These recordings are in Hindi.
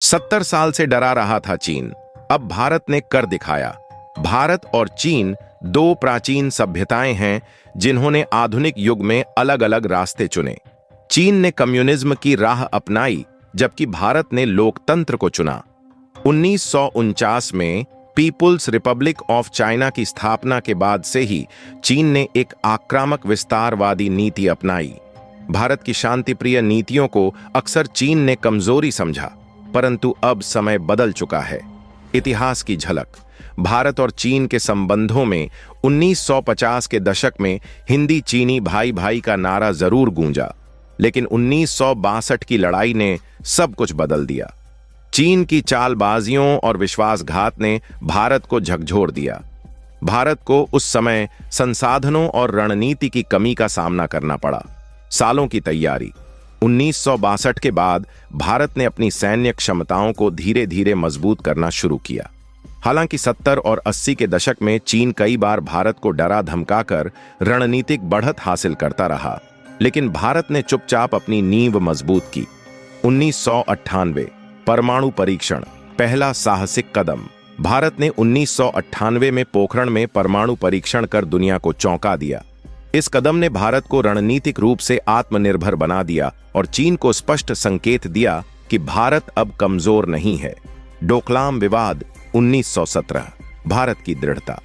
70 साल से डरा रहा था चीन। अब भारत ने कर दिखाया। भारत और चीन दो प्राचीन सभ्यताएं हैं जिन्होंने आधुनिक युग में अलग अलग रास्ते चुने। चीन ने कम्युनिज्म की राह अपनाई जबकि भारत ने लोकतंत्र को चुना। 1949 में पीपुल्स रिपब्लिक ऑफ चाइना की स्थापना के बाद से ही चीन ने एक आक्रामक विस्तारवादी नीति अपनाई। भारत की शांतिप्रिय नीतियों को अक्सर चीन ने कमजोरी समझा, परंतु अब समय बदल चुका है। इतिहास की झलक। भारत और चीन के संबंधों में 1950 के दशक में हिंदी चीनी भाई भाई का नारा जरूर गूंजा, लेकिन 1962 की लड़ाई ने सब कुछ बदल दिया। चीन की चालबाजियों और विश्वासघात ने भारत को झकझोर दिया। भारत को उस समय संसाधनों और रणनीति की कमी का सामना करना पड़ा। सालों की तैयारी। 1962 के बाद भारत ने अपनी सैन्य क्षमताओं को धीरे धीरे मजबूत करना शुरू किया। हालांकि 70 और 80 के दशक में चीन कई बार भारत को डरा धमकाकर रणनीतिक बढ़त हासिल करता रहा, लेकिन भारत ने चुपचाप अपनी नींव मजबूत की। 1998 परमाणु परीक्षण, पहला साहसिक कदम। भारत ने 1998 में पोखरण में परमाणु परीक्षण कर दुनिया को चौंका दिया। इस कदम ने भारत को रणनीतिक रूप से आत्मनिर्भर बना दिया और चीन को स्पष्ट संकेत दिया कि भारत अब कमजोर नहीं है। डोकलाम विवाद 1917, भारत की दृढ़ता।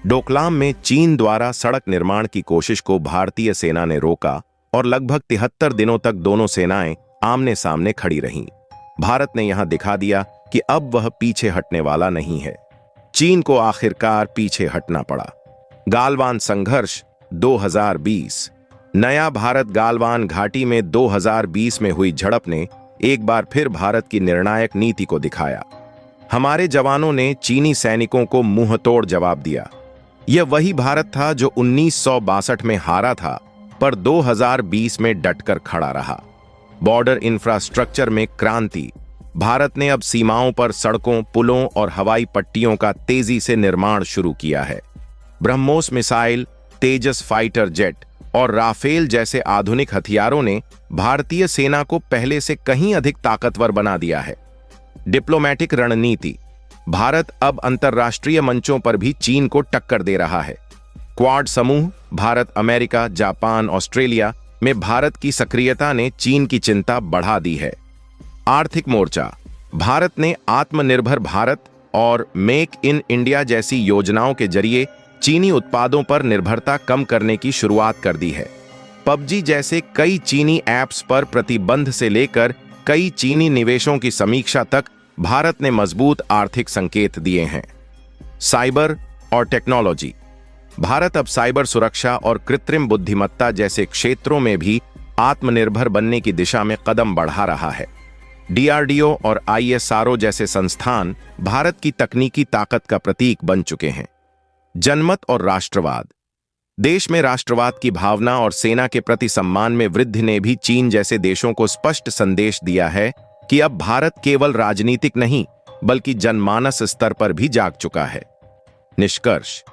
डोकलाम में चीन द्वारा सड़क निर्माण की कोशिश को भारतीय सेना ने रोका और लगभग 73 दिनों तक दोनों सेनाएं आमने सामने खड़ी रहीं। भारत ने यहां दिखा दिया कि अब वह पीछे हटने वाला नहीं है। चीन को आखिरकार पीछे हटना पड़ा। गालवान संघर्ष 2020। नया भारत गालवान घाटी में 2020 में हुई झड़प ने एक बार फिर भारत की निर्णायक नीति को दिखाया। हमारे जवानों ने चीनी सैनिकों को मुंहतोड़ जवाब दिया। यह वही भारत था जो 1962 में हारा था, पर 2020 में डटकर खड़ा रहा। बॉर्डर इंफ्रास्ट्रक्चर में क्रांति। भारत ने अब सीमाओं पर सड़कों, पुलों और हवाई पट्टियों का तेजी से निर्माण शुरू किया है। ब्रह्मोस मिसाइल, तेजस फाइटर जेट और राफेल जैसे आधुनिक हथियारों ने भारतीय सेना को पहले से कहीं अधिक ताकतवर बना दिया है। डिप्लोमैटिक रणनीति। भारत अब अंतर्राष्ट्रीय मंचों पर भी चीन को टक्कर दे रहा है। क्वाड समूह, भारत, अमेरिका, जापान, ऑस्ट्रेलिया में भारत की सक्रियता ने चीन की चिंता बढ़ा दी है। आर्थिक मोर्चा। भारत ने आत्मनिर्भर भारत और मेक इन इंडिया जैसी योजनाओं के जरिए चीनी उत्पादों पर निर्भरता कम करने की शुरुआत कर दी है। पबजी जैसे कई चीनी ऐप्स पर प्रतिबंध से लेकर कई चीनी निवेशों की समीक्षा तक भारत ने मजबूत आर्थिक संकेत दिए हैं। साइबर और टेक्नोलॉजी। भारत अब साइबर सुरक्षा और कृत्रिम बुद्धिमत्ता जैसे क्षेत्रों में भी आत्मनिर्भर बनने की दिशा में कदम बढ़ा रहा है। DRDO और ISRO जैसे संस्थान भारत की तकनीकी ताकत का प्रतीक बन चुके हैं। जनमत और राष्ट्रवाद। देश में राष्ट्रवाद की भावना और सेना के प्रति सम्मान में वृद्धि ने भी चीन जैसे देशों को स्पष्ट संदेश दिया है कि अब भारत केवल राजनीतिक नहीं बल्कि जनमानस स्तर पर भी जाग चुका है। निष्कर्ष।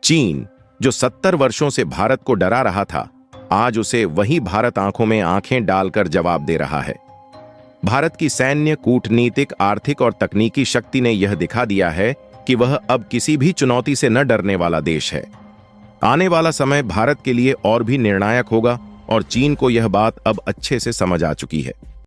चीन, जो 70 वर्षों से भारत को डरा रहा था, आज उसे वही भारत आंखों में आंखें डालकर जवाब दे रहा है। भारत की सैन्य, कूटनीतिक, आर्थिक और तकनीकी शक्ति ने यह दिखा दिया है कि वह अब किसी भी चुनौती से न डरने वाला देश है। आने वाला समय भारत के लिए और भी निर्णायक होगा और चीन को यह बात अब अच्छे से समझ आ चुकी है।